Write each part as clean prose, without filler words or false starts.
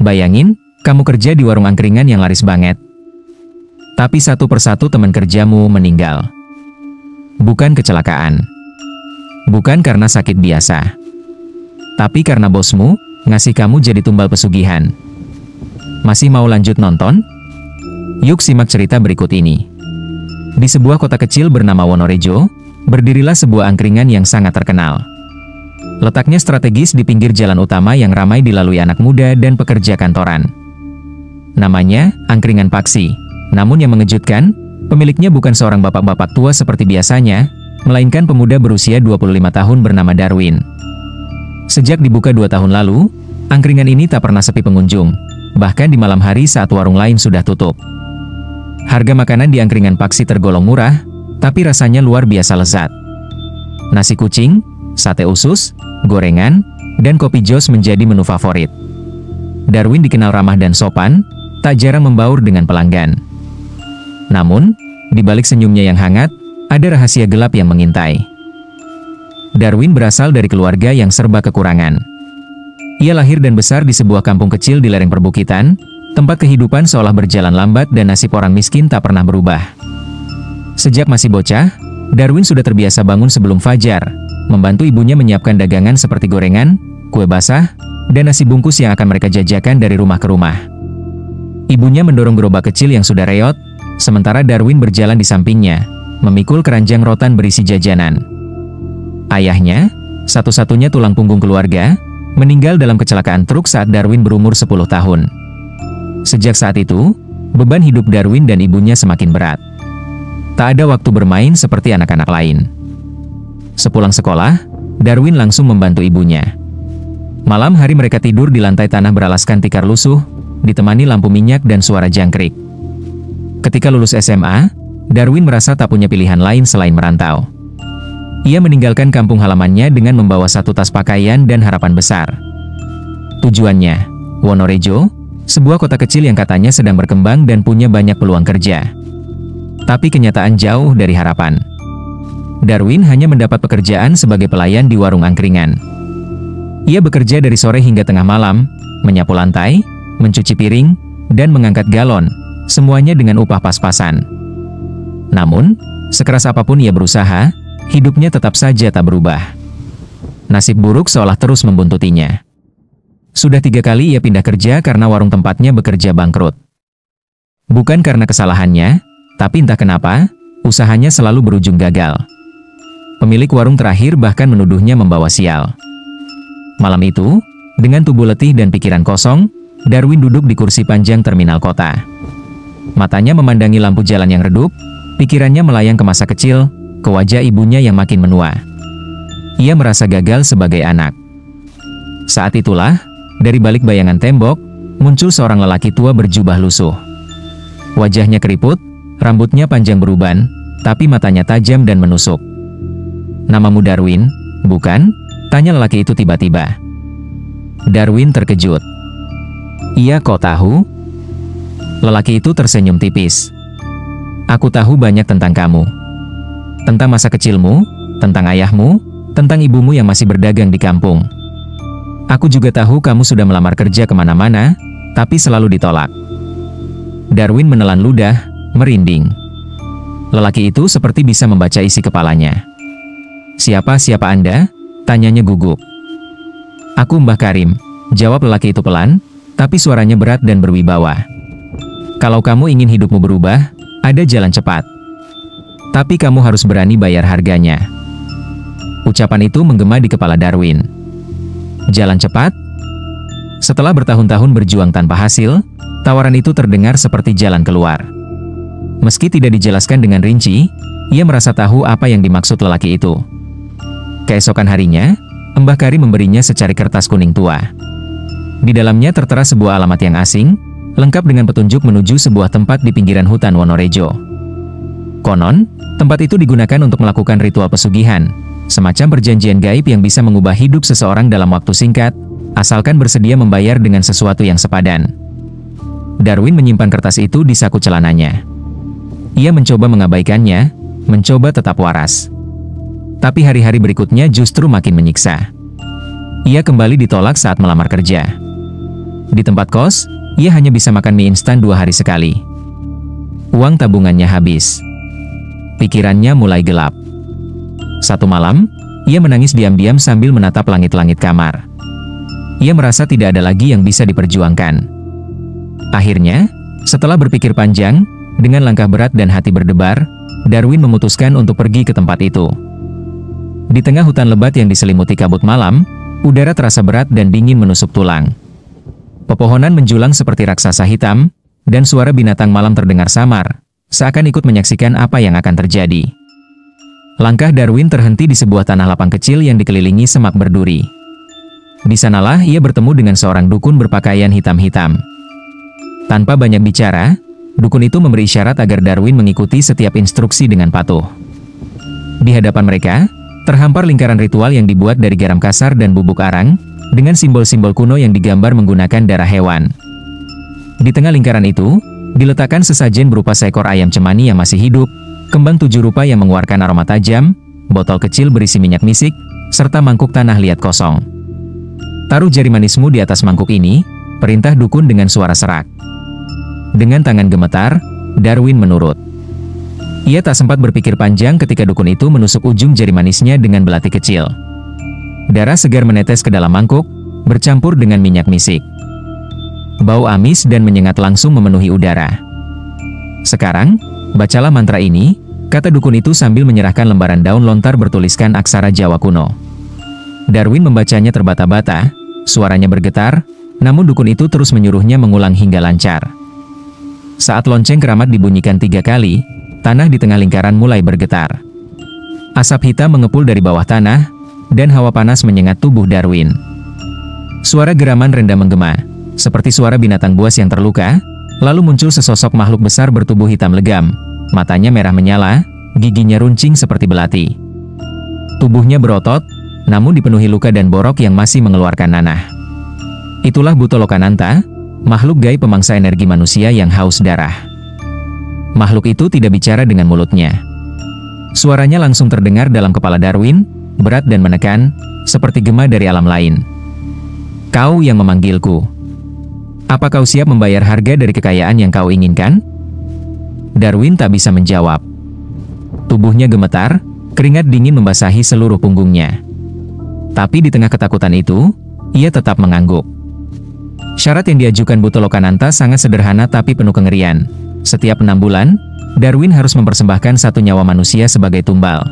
Bayangin, kamu kerja di warung angkringan yang laris banget. Tapi satu persatu teman kerjamu meninggal. Bukan kecelakaan. Bukan karena sakit biasa. Tapi karena bosmu ngasih kamu jadi tumbal pesugihan. Masih mau lanjut nonton? Yuk simak cerita berikut ini. Di sebuah kota kecil bernama Wonorejo, berdirilah sebuah angkringan yang sangat terkenal. Letaknya strategis di pinggir jalan utama yang ramai dilalui anak muda dan pekerja kantoran. Namanya, Angkringan Paksi. Namun yang mengejutkan, pemiliknya bukan seorang bapak-bapak tua seperti biasanya, melainkan pemuda berusia 25 tahun bernama Darwin. Sejak dibuka 2 tahun lalu, angkringan ini tak pernah sepi pengunjung, bahkan di malam hari saat warung lain sudah tutup. Harga makanan di Angkringan Paksi tergolong murah, tapi rasanya luar biasa lezat. Nasi kucing, sate usus, gorengan, dan kopi jos menjadi menu favorit. Darwin dikenal ramah dan sopan, tak jarang membaur dengan pelanggan. Namun, di balik senyumnya yang hangat, ada rahasia gelap yang mengintai. Darwin berasal dari keluarga yang serba kekurangan. Ia lahir dan besar di sebuah kampung kecil di lereng perbukitan, tempat kehidupan seolah berjalan lambat dan nasib orang miskin tak pernah berubah. Sejak masih bocah, Darwin sudah terbiasa bangun sebelum fajar, membantu ibunya menyiapkan dagangan seperti gorengan, kue basah, dan nasi bungkus yang akan mereka jajakan dari rumah ke rumah. Ibunya mendorong gerobak kecil yang sudah reot, sementara Darwin berjalan di sampingnya, memikul keranjang rotan berisi jajanan. Ayahnya, satu-satunya tulang punggung keluarga, meninggal dalam kecelakaan truk saat Darwin berumur 10 tahun. Sejak saat itu, beban hidup Darwin dan ibunya semakin berat. Tak ada waktu bermain seperti anak-anak lain. Sepulang sekolah, Darwin langsung membantu ibunya. Malam hari mereka tidur di lantai tanah beralaskan tikar lusuh, ditemani lampu minyak dan suara jangkrik. Ketika lulus SMA, Darwin merasa tak punya pilihan lain selain merantau. Ia meninggalkan kampung halamannya dengan membawa satu tas pakaian dan harapan besar. Tujuannya, Wonorejo, sebuah kota kecil yang katanya sedang berkembang dan punya banyak peluang kerja. Tapi kenyataan jauh dari harapan. Darwin hanya mendapat pekerjaan sebagai pelayan di warung angkringan. Ia bekerja dari sore hingga tengah malam, menyapu lantai, mencuci piring, dan mengangkat galon, semuanya dengan upah pas-pasan. Namun, sekeras apapun ia berusaha, hidupnya tetap saja tak berubah. Nasib buruk seolah terus membuntutinya. Sudah 3 kali ia pindah kerja karena warung tempatnya bekerja bangkrut. Bukan karena kesalahannya, tapi entah kenapa, usahanya selalu berujung gagal. Pemilik warung terakhir bahkan menuduhnya membawa sial. Malam itu, dengan tubuh letih dan pikiran kosong, Darwin duduk di kursi panjang terminal kota. Matanya memandangi lampu jalan yang redup, pikirannya melayang ke masa kecil, ke wajah ibunya yang makin menua. Ia merasa gagal sebagai anak. Saat itulah, dari balik bayangan tembok, muncul seorang lelaki tua berjubah lusuh. Wajahnya keriput, rambutnya panjang beruban, tapi matanya tajam dan menusuk. "Namamu Darwin, bukan?" tanya lelaki itu tiba-tiba. Darwin terkejut. "Iya, kok tahu?" Lelaki itu tersenyum tipis. "Aku tahu banyak tentang kamu. Tentang masa kecilmu, tentang ayahmu, tentang ibumu yang masih berdagang di kampung. Aku juga tahu kamu sudah melamar kerja kemana-mana, tapi selalu ditolak." Darwin menelan ludah, merinding. Lelaki itu seperti bisa membaca isi kepalanya. Siapa Anda?" tanyanya gugup. "Aku Mbah Karim," jawab lelaki itu pelan, tapi suaranya berat dan berwibawa. "Kalau kamu ingin hidupmu berubah, ada jalan cepat. Tapi kamu harus berani bayar harganya." Ucapan itu menggema di kepala Darwin. Jalan cepat? Setelah bertahun-tahun berjuang tanpa hasil, tawaran itu terdengar seperti jalan keluar. Meski tidak dijelaskan dengan rinci, ia merasa tahu apa yang dimaksud lelaki itu. Keesokan harinya, Mbah Karim memberinya secari kertas kuning tua. Di dalamnya tertera sebuah alamat yang asing, lengkap dengan petunjuk menuju sebuah tempat di pinggiran hutan Wonorejo. Konon, tempat itu digunakan untuk melakukan ritual pesugihan, semacam perjanjian gaib yang bisa mengubah hidup seseorang dalam waktu singkat, asalkan bersedia membayar dengan sesuatu yang sepadan. Darwin menyimpan kertas itu di saku celananya. Ia mencoba mengabaikannya, mencoba tetap waras. Tapi hari-hari berikutnya justru makin menyiksa. Ia kembali ditolak saat melamar kerja. Di tempat kos, ia hanya bisa makan mie instan 2 hari sekali. Uang tabungannya habis. Pikirannya mulai gelap. Satu malam, ia menangis diam-diam sambil menatap langit-langit kamar. Ia merasa tidak ada lagi yang bisa diperjuangkan. Akhirnya, setelah berpikir panjang, dengan langkah berat dan hati berdebar, Darwin memutuskan untuk pergi ke tempat itu. Di tengah hutan lebat yang diselimuti kabut malam, udara terasa berat dan dingin menusuk tulang. Pepohonan menjulang seperti raksasa hitam, dan suara binatang malam terdengar samar, seakan ikut menyaksikan apa yang akan terjadi. Langkah Darwin terhenti di sebuah tanah lapang kecil yang dikelilingi semak berduri. Di sanalah ia bertemu dengan seorang dukun berpakaian hitam-hitam. Tanpa banyak bicara, dukun itu memberi isyarat agar Darwin mengikuti setiap instruksi dengan patuh. Di hadapan mereka, terhampar lingkaran ritual yang dibuat dari garam kasar dan bubuk arang, dengan simbol-simbol kuno yang digambar menggunakan darah hewan. Di tengah lingkaran itu, diletakkan sesajen berupa seekor ayam cemani yang masih hidup, kembang 7 rupa yang mengeluarkan aroma tajam, botol kecil berisi minyak misik, serta mangkuk tanah liat kosong. Taruh jari manismu di atas mangkuk ini, perintah dukun dengan suara serak. Dengan tangan gemetar, Darwin menurut. Ia tak sempat berpikir panjang ketika dukun itu menusuk ujung jari manisnya dengan belati kecil. Darah segar menetes ke dalam mangkuk, bercampur dengan minyak misik. Bau amis dan menyengat langsung memenuhi udara. Sekarang, bacalah mantra ini, kata dukun itu sambil menyerahkan lembaran daun lontar bertuliskan aksara Jawa kuno. Darwin membacanya terbata-bata, suaranya bergetar, namun dukun itu terus menyuruhnya mengulang hingga lancar. Saat lonceng keramat dibunyikan 3 kali, tanah di tengah lingkaran mulai bergetar. Asap hitam mengepul dari bawah tanah, dan hawa panas menyengat tubuh Darwin. Suara geraman rendah menggema, seperti suara binatang buas yang terluka, lalu muncul sesosok makhluk besar bertubuh hitam legam, matanya merah menyala, giginya runcing seperti belati. Tubuhnya berotot, namun dipenuhi luka dan borok yang masih mengeluarkan nanah. Itulah Buto Lokananta, makhluk gaib pemangsa energi manusia yang haus darah. Makhluk itu tidak bicara dengan mulutnya. Suaranya langsung terdengar dalam kepala Darwin, berat dan menekan, seperti gema dari alam lain. Kau yang memanggilku. Apa kau siap membayar harga dari kekayaan yang kau inginkan? Darwin tak bisa menjawab. Tubuhnya gemetar, keringat dingin membasahi seluruh punggungnya. Tapi di tengah ketakutan itu, ia tetap mengangguk. Syarat yang diajukan Buto Lokananta sangat sederhana tapi penuh kengerian. Setiap 6 bulan, Darwin harus mempersembahkan 1 nyawa manusia sebagai tumbal.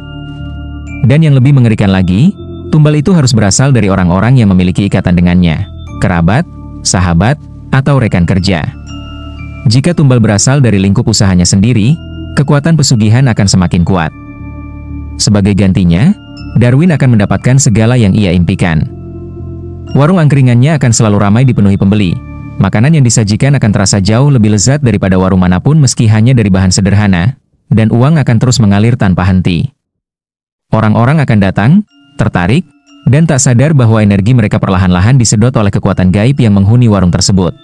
Dan yang lebih mengerikan lagi, tumbal itu harus berasal dari orang-orang yang memiliki ikatan dengannya, kerabat, sahabat, atau rekan kerja. Jika tumbal berasal dari lingkup usahanya sendiri, kekuatan pesugihan akan semakin kuat. Sebagai gantinya, Darwin akan mendapatkan segala yang ia impikan. Warung angkringannya akan selalu ramai dipenuhi pembeli. Makanan yang disajikan akan terasa jauh lebih lezat daripada warung manapun meski hanya dari bahan sederhana, dan uang akan terus mengalir tanpa henti. Orang-orang akan datang, tertarik, dan tak sadar bahwa energi mereka perlahan-lahan disedot oleh kekuatan gaib yang menghuni warung tersebut.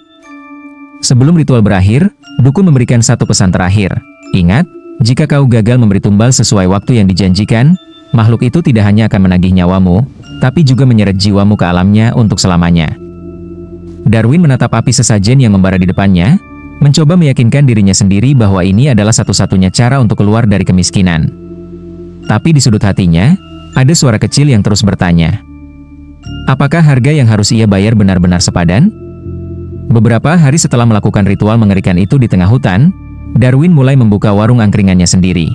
Sebelum ritual berakhir, dukun memberikan 1 pesan terakhir. Ingat, jika kau gagal memberi tumbal sesuai waktu yang dijanjikan, makhluk itu tidak hanya akan menagih nyawamu, tapi juga menyeret jiwamu ke alamnya untuk selamanya. Darwin menatap api sesajen yang membara di depannya, mencoba meyakinkan dirinya sendiri bahwa ini adalah satu-satunya cara untuk keluar dari kemiskinan. Tapi di sudut hatinya, ada suara kecil yang terus bertanya. Apakah harga yang harus ia bayar benar-benar sepadan? Beberapa hari setelah melakukan ritual mengerikan itu di tengah hutan, Darwin mulai membuka warung angkringannya sendiri.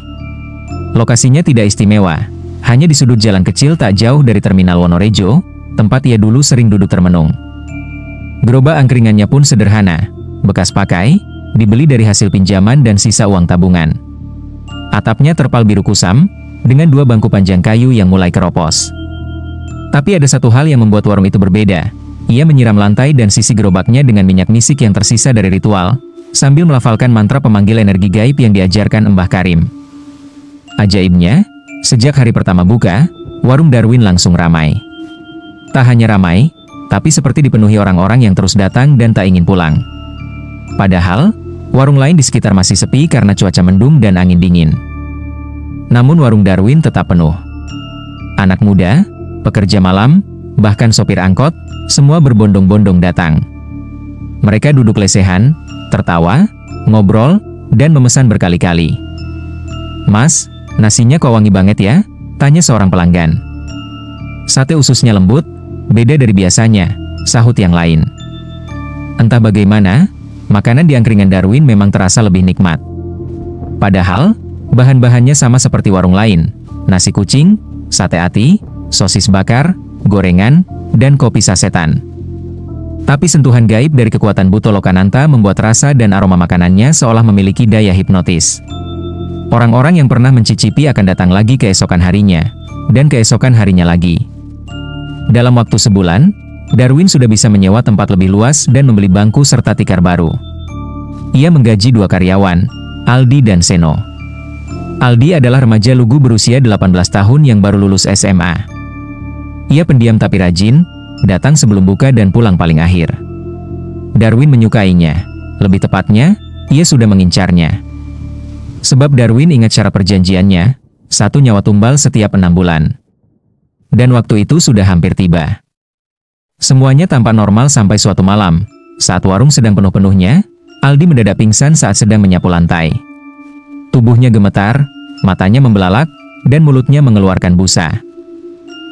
Lokasinya tidak istimewa, hanya di sudut jalan kecil tak jauh dari Terminal Wonorejo, tempat ia dulu sering duduk termenung. Gerobak angkringannya pun sederhana, bekas pakai, dibeli dari hasil pinjaman dan sisa uang tabungan. Atapnya terpal biru kusam, dengan 2 bangku panjang kayu yang mulai keropos. Tapi ada satu hal yang membuat warung itu berbeda. Ia menyiram lantai dan sisi gerobaknya dengan minyak misik yang tersisa dari ritual, sambil melafalkan mantra pemanggil energi gaib yang diajarkan Mbah Karim. Ajaibnya, sejak hari pertama buka, warung Darwin langsung ramai. Tak hanya ramai, tapi seperti dipenuhi orang-orang yang terus datang dan tak ingin pulang. Padahal, warung lain di sekitar masih sepi karena cuaca mendung dan angin dingin. Namun warung Darwin tetap penuh. Anak muda, pekerja malam, bahkan sopir angkot, semua berbondong-bondong datang. Mereka duduk lesehan, tertawa, ngobrol, dan memesan berkali-kali. "Mas, nasinya kok wangi banget ya?" tanya seorang pelanggan. "Sate ususnya lembut, beda dari biasanya," sahut yang lain. Entah bagaimana, makanan di angkringan Darwin memang terasa lebih nikmat. Padahal, bahan-bahannya sama seperti warung lain, nasi kucing, sate ati, sosis bakar, gorengan, dan kopi sasetan. Tapi sentuhan gaib dari kekuatan Buto Lokananta membuat rasa dan aroma makanannya seolah memiliki daya hipnotis. Orang-orang yang pernah mencicipi akan datang lagi keesokan harinya, dan keesokan harinya lagi. Dalam waktu sebulan, Darwin sudah bisa menyewa tempat lebih luas dan membeli bangku serta tikar baru. Ia menggaji 2 karyawan, Aldi dan Seno. Aldi adalah remaja lugu berusia 18 tahun yang baru lulus SMA. Ia pendiam tapi rajin, datang sebelum buka dan pulang paling akhir. Darwin menyukainya, lebih tepatnya, ia sudah mengincarnya. Sebab Darwin ingat syarat perjanjiannya, 1 nyawa tumbal setiap 6 bulan. Dan waktu itu sudah hampir tiba. Semuanya tampak normal sampai suatu malam, saat warung sedang penuh-penuhnya, Aldi mendadak pingsan saat sedang menyapu lantai. Tubuhnya gemetar, matanya membelalak, dan mulutnya mengeluarkan busa.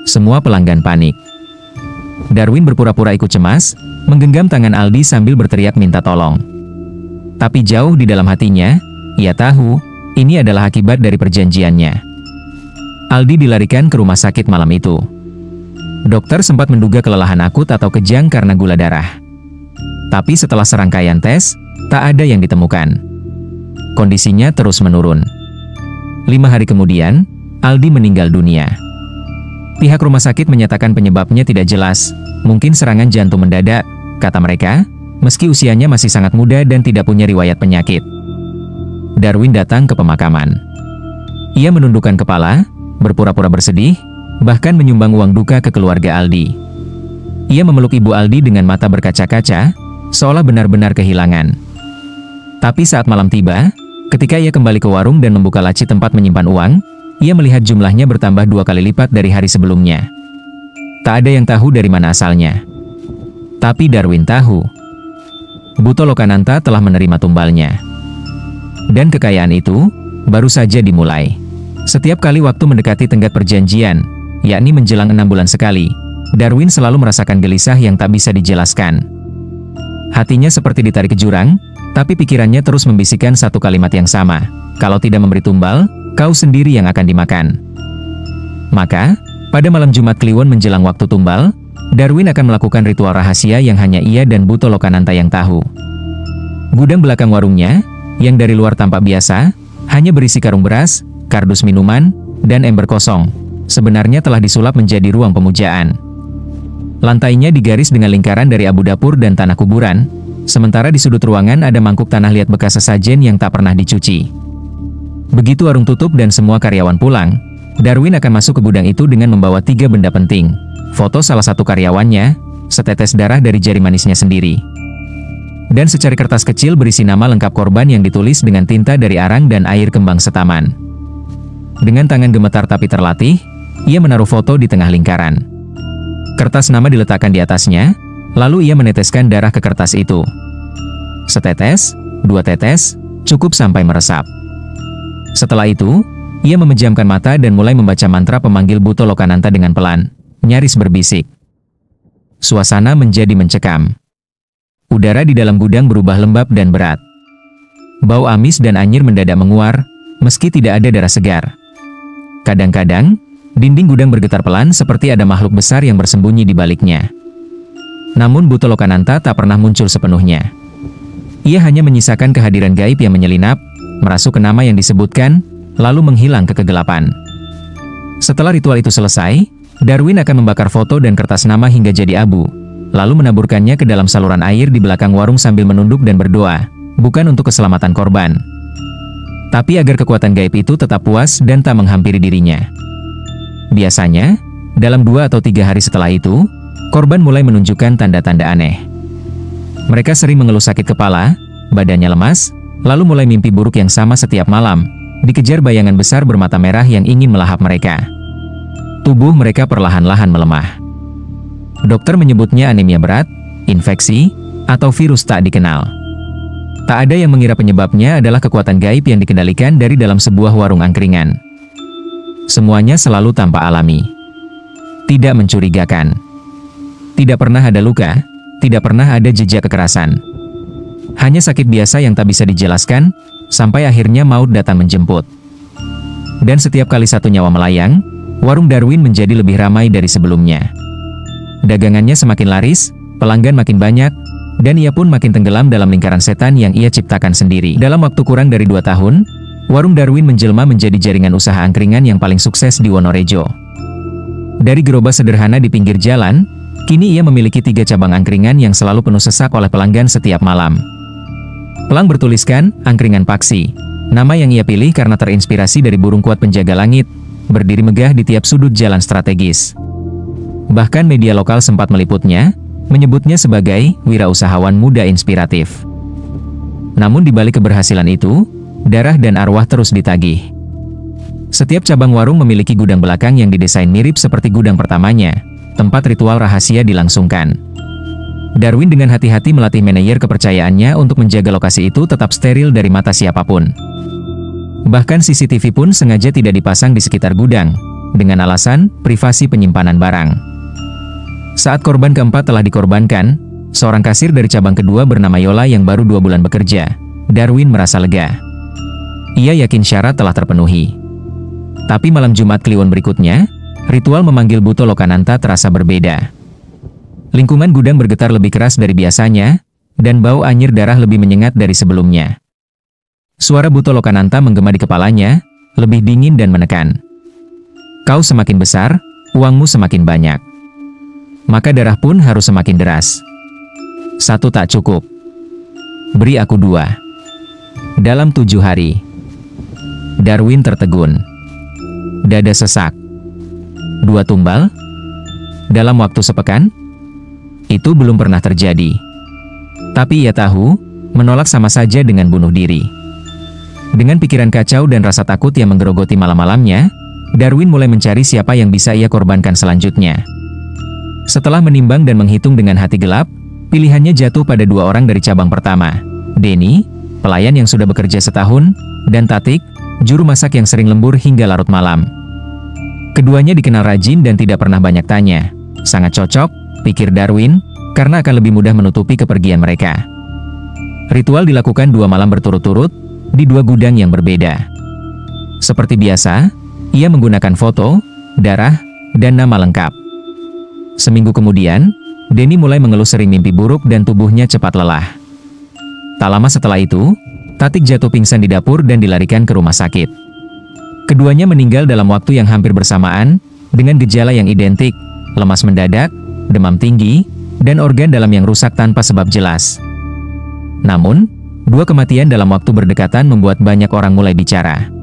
Semua pelanggan panik. Darwin berpura-pura ikut cemas, menggenggam tangan Aldi sambil berteriak minta tolong. Tapi jauh di dalam hatinya, ia tahu, ini adalah akibat dari perjanjiannya. Aldi dilarikan ke rumah sakit malam itu. Dokter sempat menduga kelelahan akut atau kejang karena gula darah. Tapi setelah serangkaian tes, tak ada yang ditemukan. Kondisinya terus menurun. 5 hari kemudian, Aldi meninggal dunia. Pihak rumah sakit menyatakan penyebabnya tidak jelas, mungkin serangan jantung mendadak, kata mereka, meski usianya masih sangat muda dan tidak punya riwayat penyakit. Darwin datang ke pemakaman. Ia menundukkan kepala, berpura-pura bersedih, bahkan menyumbang uang duka ke keluarga Aldi. Ia memeluk ibu Aldi dengan mata berkaca-kaca, seolah benar-benar kehilangan. Tapi saat malam tiba, ketika ia kembali ke warung dan membuka laci tempat menyimpan uang, ia melihat jumlahnya bertambah 2 kali lipat dari hari sebelumnya. Tak ada yang tahu dari mana asalnya. Tapi Darwin tahu. Buto Lokananta telah menerima tumbalnya. Dan kekayaan itu, baru saja dimulai. Setiap kali waktu mendekati tenggat perjanjian, yakni menjelang 6 bulan sekali, Darwin selalu merasakan gelisah yang tak bisa dijelaskan. Hatinya seperti ditarik ke jurang, tapi pikirannya terus membisikkan satu kalimat yang sama. Kalau tidak memberi tumbal, kau sendiri yang akan dimakan. Maka, pada malam Jumat Kliwon menjelang waktu tumbal, Darwin akan melakukan ritual rahasia yang hanya ia dan Buto Lokananta yang tahu. Gudang belakang warungnya, yang dari luar tampak biasa, hanya berisi karung beras, kardus minuman, dan ember kosong, sebenarnya telah disulap menjadi ruang pemujaan. Lantainya digaris dengan lingkaran dari abu dapur dan tanah kuburan, sementara di sudut ruangan ada mangkuk tanah liat bekas sesajen yang tak pernah dicuci. Begitu warung tutup dan semua karyawan pulang, Darwin akan masuk ke gudang itu dengan membawa 3 benda penting. Foto salah satu karyawannya, setetes darah dari jari manisnya sendiri, dan secari kertas kecil berisi nama lengkap korban yang ditulis dengan tinta dari arang dan air kembang setaman. Dengan tangan gemetar tapi terlatih, ia menaruh foto di tengah lingkaran. Kertas nama diletakkan di atasnya, lalu ia meneteskan darah ke kertas itu. Setetes, 2 tetes, cukup sampai meresap. Setelah itu, ia memejamkan mata dan mulai membaca mantra pemanggil Buto Lokananta dengan pelan, nyaris berbisik. Suasana menjadi mencekam. Udara di dalam gudang berubah lembab dan berat. Bau amis dan anyir mendadak menguar, meski tidak ada darah segar. Kadang-kadang, dinding gudang bergetar pelan seperti ada makhluk besar yang bersembunyi di baliknya. Namun Buto Lokananta tak pernah muncul sepenuhnya. Ia hanya menyisakan kehadiran gaib yang menyelinap, merasuk ke nama yang disebutkan, lalu menghilang ke kegelapan. Setelah ritual itu selesai, Darwin akan membakar foto dan kertas nama hingga jadi abu, lalu menaburkannya ke dalam saluran air di belakang warung sambil menunduk dan berdoa, bukan untuk keselamatan korban, tapi agar kekuatan gaib itu tetap puas dan tak menghampiri dirinya. Biasanya, dalam 2 atau 3 hari setelah itu, korban mulai menunjukkan tanda-tanda aneh. Mereka sering mengeluh sakit kepala, badannya lemas, lalu mulai mimpi buruk yang sama setiap malam, dikejar bayangan besar bermata merah yang ingin melahap mereka. Tubuh mereka perlahan-lahan melemah. Dokter menyebutnya anemia berat, infeksi, atau virus tak dikenal. Tak ada yang mengira penyebabnya adalah kekuatan gaib yang dikendalikan dari dalam sebuah warung angkringan. Semuanya selalu tampak alami. Tidak mencurigakan. Tidak pernah ada luka, tidak pernah ada jejak kekerasan. Hanya sakit biasa yang tak bisa dijelaskan, sampai akhirnya maut datang menjemput. Dan setiap kali satu nyawa melayang, warung Darwin menjadi lebih ramai dari sebelumnya. Dagangannya semakin laris, pelanggan makin banyak, dan ia pun makin tenggelam dalam lingkaran setan yang ia ciptakan sendiri. Dalam waktu kurang dari 2 tahun, warung Darwin menjelma menjadi jaringan usaha angkringan yang paling sukses di Wonorejo. Dari gerobak sederhana di pinggir jalan, kini ia memiliki 3 cabang angkringan yang selalu penuh sesak oleh pelanggan setiap malam. Pelang bertuliskan, Angkringan Paksi. Nama yang ia pilih karena terinspirasi dari burung kuat penjaga langit, berdiri megah di tiap sudut jalan strategis. Bahkan media lokal sempat meliputnya, menyebutnya sebagai wirausahawan muda inspiratif. Namun di balik keberhasilan itu, darah dan arwah terus ditagih. Setiap cabang warung memiliki gudang belakang yang didesain mirip seperti gudang pertamanya, tempat ritual rahasia dilangsungkan. Darwin dengan hati-hati melatih manajer kepercayaannya untuk menjaga lokasi itu tetap steril dari mata siapapun. Bahkan CCTV pun sengaja tidak dipasang di sekitar gudang, dengan alasan privasi penyimpanan barang. Saat korban keempat telah dikorbankan, seorang kasir dari cabang kedua bernama Yola yang baru 2 bulan bekerja, Darwin merasa lega. Ia yakin syarat telah terpenuhi. Tapi malam Jumat Kliwon berikutnya, ritual memanggil Buto Lokananta terasa berbeda. Lingkungan gudang bergetar lebih keras dari biasanya, dan bau anyir darah lebih menyengat dari sebelumnya. Suara Buto Lokananta menggema di kepalanya, lebih dingin dan menekan. Kau semakin besar, uangmu semakin banyak. Maka darah pun harus semakin deras. 1 tak cukup. Beri aku 2. Dalam 7 hari. Darwin tertegun. Dada sesak. 2 tumbal? Dalam waktu sepekan? Itu belum pernah terjadi. Tapi ia tahu, menolak sama saja dengan bunuh diri. Dengan pikiran kacau dan rasa takut yang menggerogoti malam-malamnya, Darwin mulai mencari siapa yang bisa ia korbankan selanjutnya. Setelah menimbang dan menghitung dengan hati gelap, pilihannya jatuh pada 2 orang dari cabang pertama. Denny, pelayan yang sudah bekerja setahun, dan Tatik, juru masak yang sering lembur hingga larut malam. Keduanya dikenal rajin dan tidak pernah banyak tanya. Sangat cocok, pikir Darwin, karena akan lebih mudah menutupi kepergian mereka. Ritual dilakukan 2 malam berturut-turut, di 2 gudang yang berbeda. Seperti biasa, ia menggunakan foto, darah, dan nama lengkap. Seminggu kemudian, Denny mulai mengeluh sering mimpi buruk dan tubuhnya cepat lelah. Tak lama setelah itu, Tatik jatuh pingsan di dapur dan dilarikan ke rumah sakit. Keduanya meninggal dalam waktu yang hampir bersamaan, dengan gejala yang identik, lemas mendadak, demam tinggi, dan organ dalam yang rusak tanpa sebab jelas. Namun, 2 kematian dalam waktu berdekatan membuat banyak orang mulai bicara.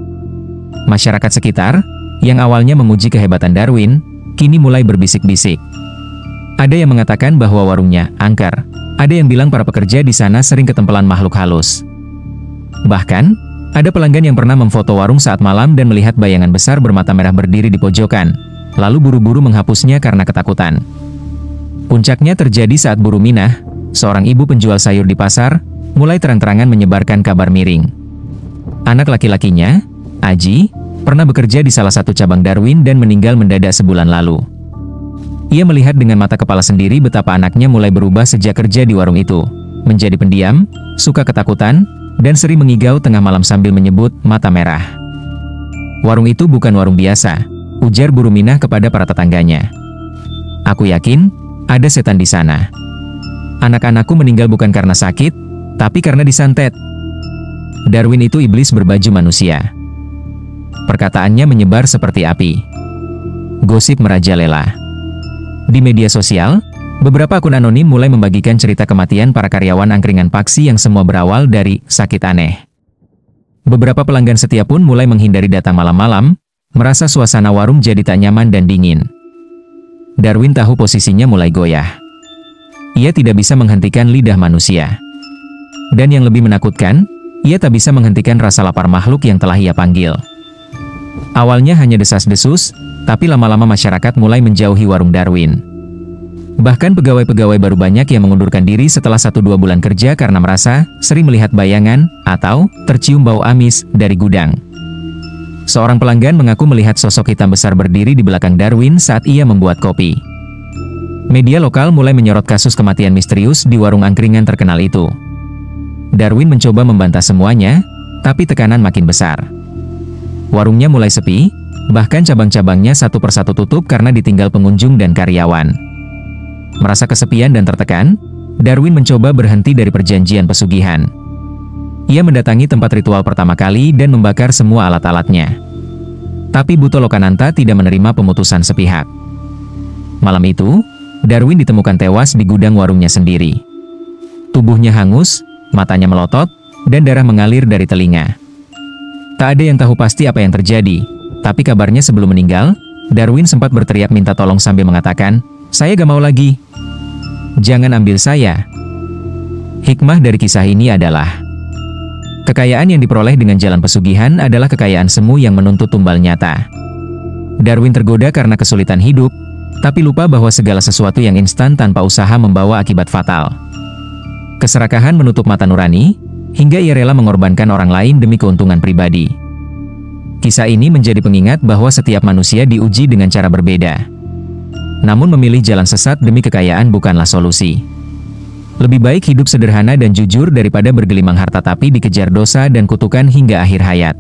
Masyarakat sekitar, yang awalnya memuji kehebatan Darwin, kini mulai berbisik-bisik. Ada yang mengatakan bahwa warungnya angker. Ada yang bilang para pekerja di sana sering ketempelan makhluk halus. Bahkan, ada pelanggan yang pernah memfoto warung saat malam dan melihat bayangan besar bermata merah berdiri di pojokan, lalu buru-buru menghapusnya karena ketakutan. Puncaknya terjadi saat Bu Ruminah, seorang ibu penjual sayur di pasar, mulai terang-terangan menyebarkan kabar miring. Anak laki-lakinya, Aji, pernah bekerja di salah satu cabang Darwin dan meninggal mendadak sebulan lalu. Ia melihat dengan mata kepala sendiri betapa anaknya mulai berubah sejak kerja di warung itu, menjadi pendiam, suka ketakutan, dan sering mengigau tengah malam sambil menyebut mata merah. Warung itu bukan warung biasa, ujar Bu Ruminah kepada para tetangganya. Aku yakin, ada setan di sana. Anak-anakku meninggal bukan karena sakit, tapi karena disantet. Darwin itu iblis berbaju manusia. Perkataannya menyebar seperti api. Gosip merajalela. Di media sosial, beberapa akun anonim mulai membagikan cerita kematian para karyawan angkringan Paksi yang semua berawal dari sakit aneh. Beberapa pelanggan setia pun mulai menghindari datang malam-malam, merasa suasana warung jadi tak nyaman dan dingin. Darwin tahu posisinya mulai goyah. Ia tidak bisa menghentikan lidah manusia. Dan yang lebih menakutkan, ia tak bisa menghentikan rasa lapar makhluk yang telah ia panggil. Awalnya hanya desas-desus, tapi lama-lama masyarakat mulai menjauhi warung Darwin. Bahkan pegawai-pegawai baru banyak yang mengundurkan diri setelah 1-2 bulan kerja karena merasa sering melihat bayangan atau tercium bau amis dari gudang. Seorang pelanggan mengaku melihat sosok hitam besar berdiri di belakang Darwin saat ia membuat kopi. Media lokal mulai menyorot kasus kematian misterius di warung angkringan terkenal itu. Darwin mencoba membantah semuanya, tapi tekanan makin besar. Warungnya mulai sepi, bahkan cabang-cabangnya satu persatu tutup karena ditinggal pengunjung dan karyawan. Merasa kesepian dan tertekan, Darwin mencoba berhenti dari perjanjian pesugihan. Ia mendatangi tempat ritual pertama kali dan membakar semua alat-alatnya. Tapi Buto Lokananta tidak menerima pemutusan sepihak. Malam itu, Darwin ditemukan tewas di gudang warungnya sendiri. Tubuhnya hangus, matanya melotot, dan darah mengalir dari telinga. Tak ada yang tahu pasti apa yang terjadi, tapi kabarnya sebelum meninggal, Darwin sempat berteriak minta tolong sambil mengatakan, "Saya gak mau lagi. Jangan ambil saya." Hikmah dari kisah ini adalah, kekayaan yang diperoleh dengan jalan pesugihan adalah kekayaan semu yang menuntut tumbal nyata. Darwin tergoda karena kesulitan hidup, tapi lupa bahwa segala sesuatu yang instan tanpa usaha membawa akibat fatal. Keserakahan menutup mata nurani, hingga ia rela mengorbankan orang lain demi keuntungan pribadi. Kisah ini menjadi pengingat bahwa setiap manusia diuji dengan cara berbeda. Namun memilih jalan sesat demi kekayaan bukanlah solusi. Lebih baik hidup sederhana dan jujur daripada bergelimang harta tapi dikejar dosa dan kutukan hingga akhir hayat.